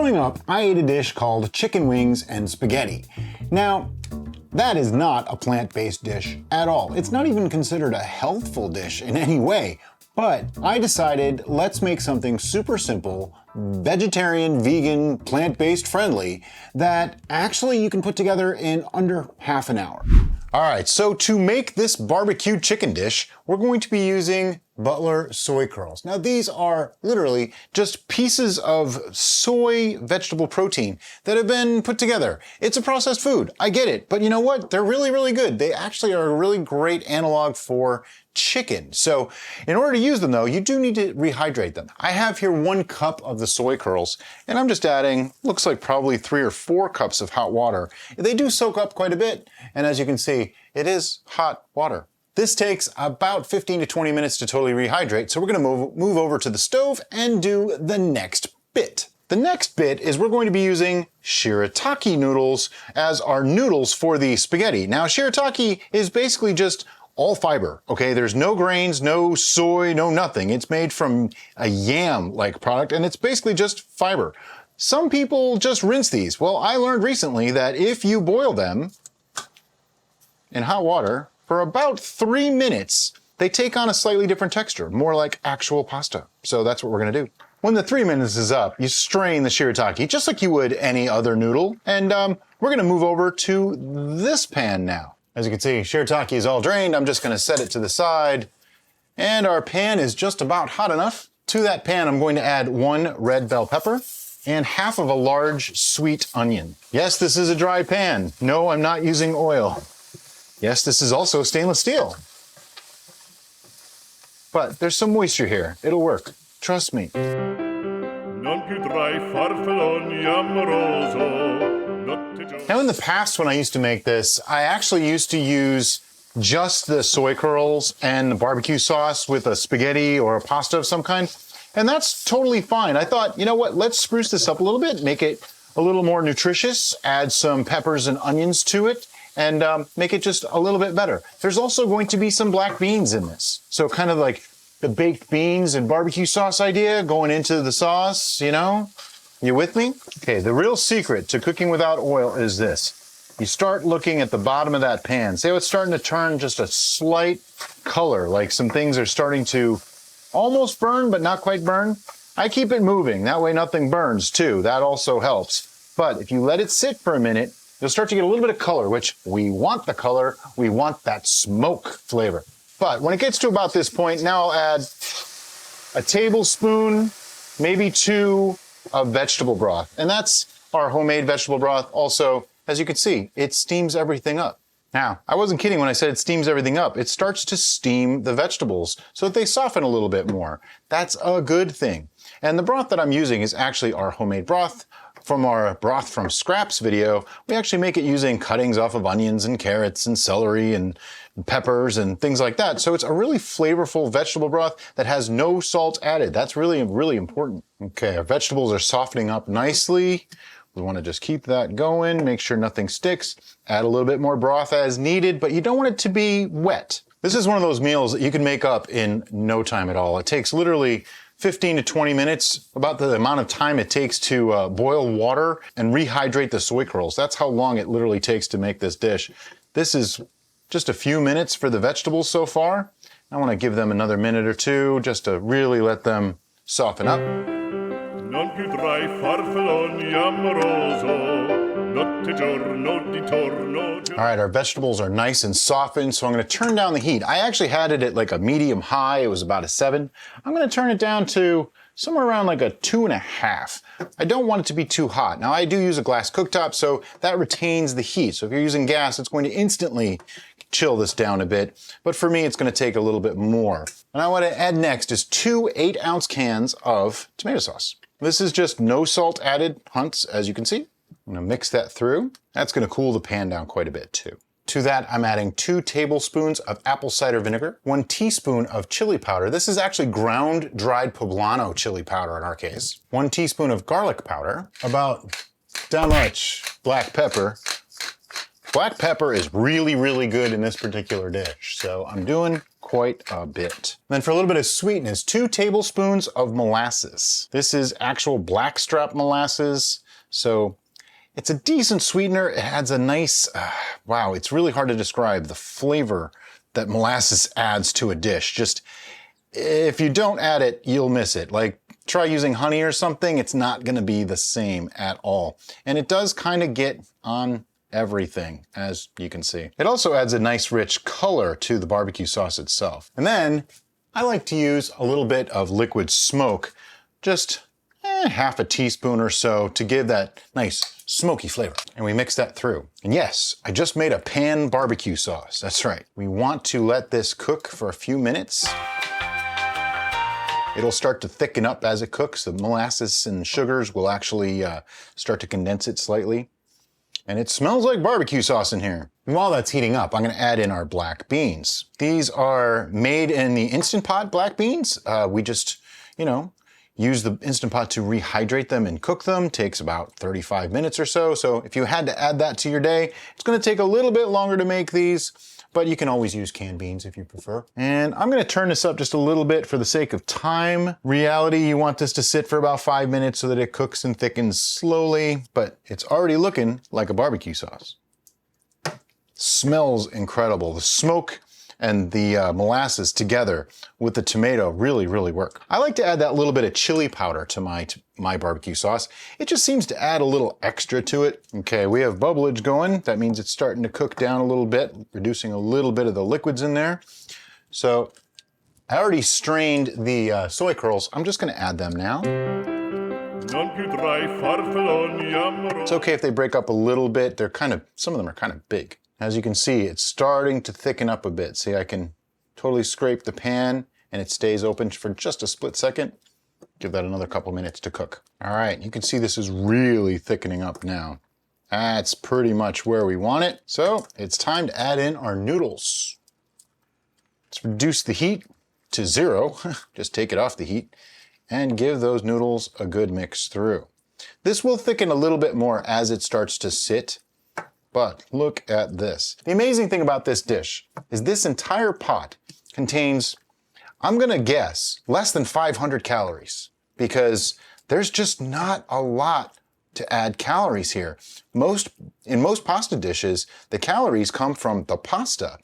Growing up, I ate a dish called chicken wings and spaghetti. Now, that is not a plant-based dish at all. It's not even considered a healthful dish in any way. But I decided, let's make something super simple, vegetarian, vegan, plant-based friendly, that actually you can put together in under half an hour. All right, so to make this barbecued chicken dish, we're going to be using Butler soy curls. Now these are literally just pieces of soy vegetable protein that have been put together. It's a processed food, I get it, but you know what? They're really, really good. They actually are a really great analog for chicken. So in order to use them though, you do need to rehydrate them. I have here 1 cup of the soy curls, and I'm just adding, looks like probably 3 or 4 cups of hot water. They do soak up quite a bit, and as you can see, it is hot water. This takes about 15 to 20 minutes to totally rehydrate, so we're gonna move over to the stove and do the next bit. The next bit is we're going to be using shirataki noodles as our noodles for the spaghetti. Now shirataki is basically just all fiber, okay? There's no grains, no soy, no nothing. It's made from a yam-like product, and it's basically just fiber. Some people just rinse these. Well, I learned recently that if you boil them in hot water for about 3 minutes, they take on a slightly different texture, more like actual pasta. So that's what we're gonna do. When the 3 minutes is up, you strain the shirataki just like you would any other noodle, and we're gonna move over to this pan now. As you can see, shirataki is all drained. I'm just gonna set it to the side, and our pan is just about hot enough. To that pan, I'm going to add 1 red bell pepper and half of a large sweet onion. Yes, this is a dry pan. No, I'm not using oil. Yes, this is also stainless steel. But there's some moisture here. It'll work. Trust me. Now in the past when I used to make this, I actually used to use just the soy curls and the barbecue sauce with a spaghetti or a pasta of some kind. And that's totally fine. I thought, you know what, let's spruce this up a little bit, make it a little more nutritious, add some peppers and onions to it, and make it just a little bit better. There's also going to be some black beans in this. So kind of like the baked beans and barbecue sauce idea going into the sauce, you know? You with me? Okay, the real secret to cooking without oil is this. You start looking at the bottom of that pan. See how it's starting to turn just a slight color, like some things are starting to almost burn, but not quite burn. I keep it moving. That way nothing burns too. That also helps. But if you let it sit for a minute, you'll start to get a little bit of color, which we want the color. We want that smoke flavor. But when it gets to about this point, now I'll add a tablespoon, maybe 2 of vegetable broth. And that's our homemade vegetable broth. Also, as you can see, it steams everything up. Now, I wasn't kidding when I said it steams everything up. It starts to steam the vegetables so that they soften a little bit more. That's a good thing. And the broth that I'm using is actually our homemade broth. From our broth from scraps video, we actually make it using cuttings off of onions and carrots and celery and peppers and things like that. So it's a really flavorful vegetable broth that has no salt added. That's really, really important. Okay, our vegetables are softening up nicely. We want to just keep that going, make sure nothing sticks. Add a little bit more broth as needed, but you don't want it to be wet. This is one of those meals that you can make up in no time at all. It takes literally 15 to 20 minutes, about the amount of time it takes to boil water and rehydrate the soy curls. That's how long it literally takes to make this dish. This is just a few minutes for the vegetables so far. I want to give them another minute or two just to really let them soften up. All right, our vegetables are nice and softened, so I'm going to turn down the heat. I actually had it at like a medium high. It was about a 7. I'm going to turn it down to somewhere around like a 2.5. I don't want it to be too hot. Now, I do use a glass cooktop, so that retains the heat. So if you're using gas, it's going to instantly chill this down a bit. But for me, it's going to take a little bit more. And I want to add next is 2 8-ounce cans of tomato sauce. This is just no salt added hunts, as you can see. I'm gonna mix that through. That's gonna cool the pan down quite a bit too. To that, I'm adding 2 tablespoons of apple cider vinegar, 1 teaspoon of chili powder. This is actually ground dried poblano chili powder in our case. 1 teaspoon of garlic powder, about that much black pepper. Black pepper is really, really good in this particular dish. So I'm doing quite a bit. Then for a little bit of sweetness, 2 tablespoons of molasses. This is actual blackstrap molasses, so it's a decent sweetener. It adds a nice, wow, it's really hard to describe the flavor that molasses adds to a dish. Just, if you don't add it, you'll miss it. Like, try using honey or something, it's not gonna be the same at all. And it does kind of get on everything, as you can see. It also adds a nice rich color to the barbecue sauce itself. And then I like to use a little bit of liquid smoke, just half a teaspoon or so, to give that nice smoky flavor. And we mix that through. And yes, I just made a pan barbecue sauce. That's right. We want to let this cook for a few minutes. It'll start to thicken up as it cooks. The molasses and sugars will actually start to condense it slightly. And it smells like barbecue sauce in here. And while that's heating up, I'm gonna add in our black beans. These are made in the Instant Pot black beans. We just, use the Instant Pot to rehydrate them and cook them. Takes about 35 minutes or so. So if you had to add that to your day, it's gonna take a little bit longer to make these, but you can always use canned beans if you prefer. And I'm gonna turn this up just a little bit for the sake of time. Reality, you want this to sit for about 5 minutes so that it cooks and thickens slowly, but it's already looking like a barbecue sauce. Smells incredible. The smoke and the molasses together with the tomato really, really work. I like to add that little bit of chili powder to my barbecue sauce. It just seems to add a little extra to it. Okay, we have bubblage going. That means it's starting to cook down a little bit, reducing a little bit of the liquids in there. So I already strained the soy curls. I'm just gonna add them now. It's okay if they break up a little bit. Some of them are kind of big. As you can see, it's starting to thicken up a bit. See, I can totally scrape the pan and it stays open for just a split second. Give that another couple minutes to cook. All right, you can see this is really thickening up now. That's pretty much where we want it. So it's time to add in our noodles. Let's reduce the heat to 0. Just take it off the heat and give those noodles a good mix through. This will thicken a little bit more as it starts to sit. But look at this. The amazing thing about this dish is this entire pot contains, I'm gonna guess, less than 500 calories, because there's just not a lot to add calories here. In most pasta dishes, the calories come from the pasta.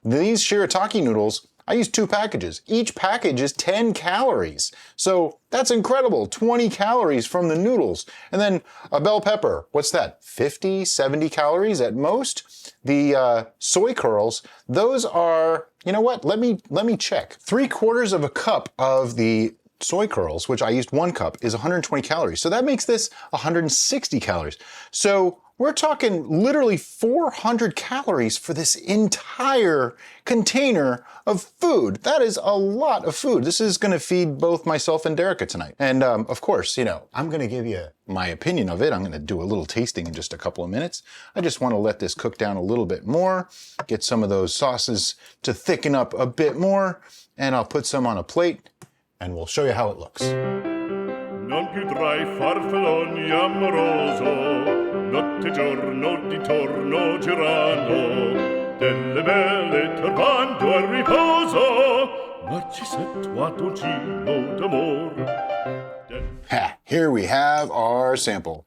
These shirataki noodles, I use 2 packages. Each package is 10 calories. So that's incredible, 20 calories from the noodles. And then a bell pepper, what's that? 50, 70 calories at most. The soy curls, those are, you know what? Let me check. 3/4 of a cup of the soy curls, which I used 1 cup, is 120 calories. So that makes this 160 calories. So we're talking literally 400 calories for this entire container of food. That is a lot of food. This is gonna feed both myself and Derica tonight. And of course, I'm gonna give you my opinion of it. I'm gonna do a little tasting in just a couple of minutes. I just wanna let this cook down a little bit more, get some of those sauces to thicken up a bit more, and I'll put some on a plate and we'll show you how it looks. Non più tra I farfalloni amoroso, notte giorno di torno girano, delle belle turbando al riposo, narcisetto d'amor. Ha, here we have our sample.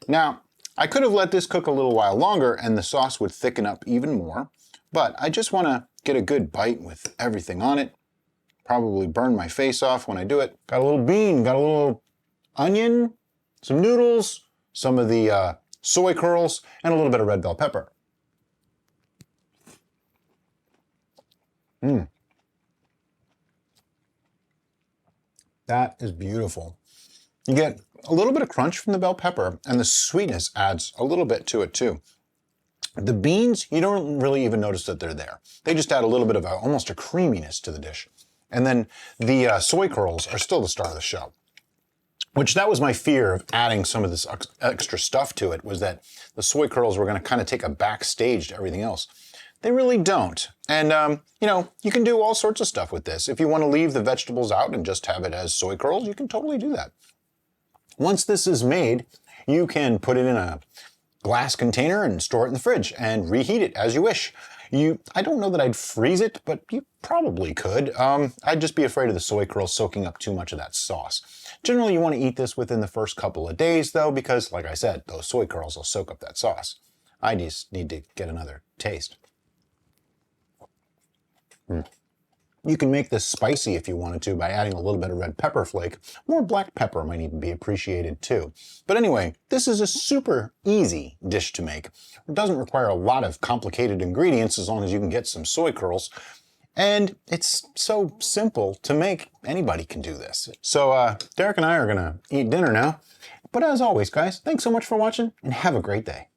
Now, I could have let this cook a little while longer and the sauce would thicken up even more, but I just want to get a good bite with everything on it. Probably burn my face off when I do it. Got a little bean, got a little onion, some noodles, some of the soy curls, and a little bit of red bell pepper. That is beautiful. You get a little bit of crunch from the bell pepper, and the sweetness adds a little bit to it too. The beans, you don't really even notice that they're there. They just add a little bit of almost a creaminess to the dish. And then the soy curls are still the star of the show. Which that was my fear of adding some of this extra stuff to it, was that the soy curls were gonna kind of take a backstage to everything else. They really don't. And you can do all sorts of stuff with this. If you wanna leave the vegetables out and just have it as soy curls, you can totally do that. Once this is made, you can put it in a glass container and store it in the fridge and reheat it as you wish. I don't know that I'd freeze it, but you probably could. I'd just be afraid of the soy curls soaking up too much of that sauce. Generally, you want to eat this within the first couple of days, though, because, like I said, those soy curls will soak up that sauce. I just need to get another taste. You can make this spicy if you wanted to by adding a little bit of red pepper flake. More black pepper might even be appreciated too. But anyway, this is a super easy dish to make. It doesn't require a lot of complicated ingredients as long as you can get some soy curls. And it's so simple to make, anybody can do this. So Derek and I are gonna eat dinner now. But as always, guys, thanks so much for watching and have a great day.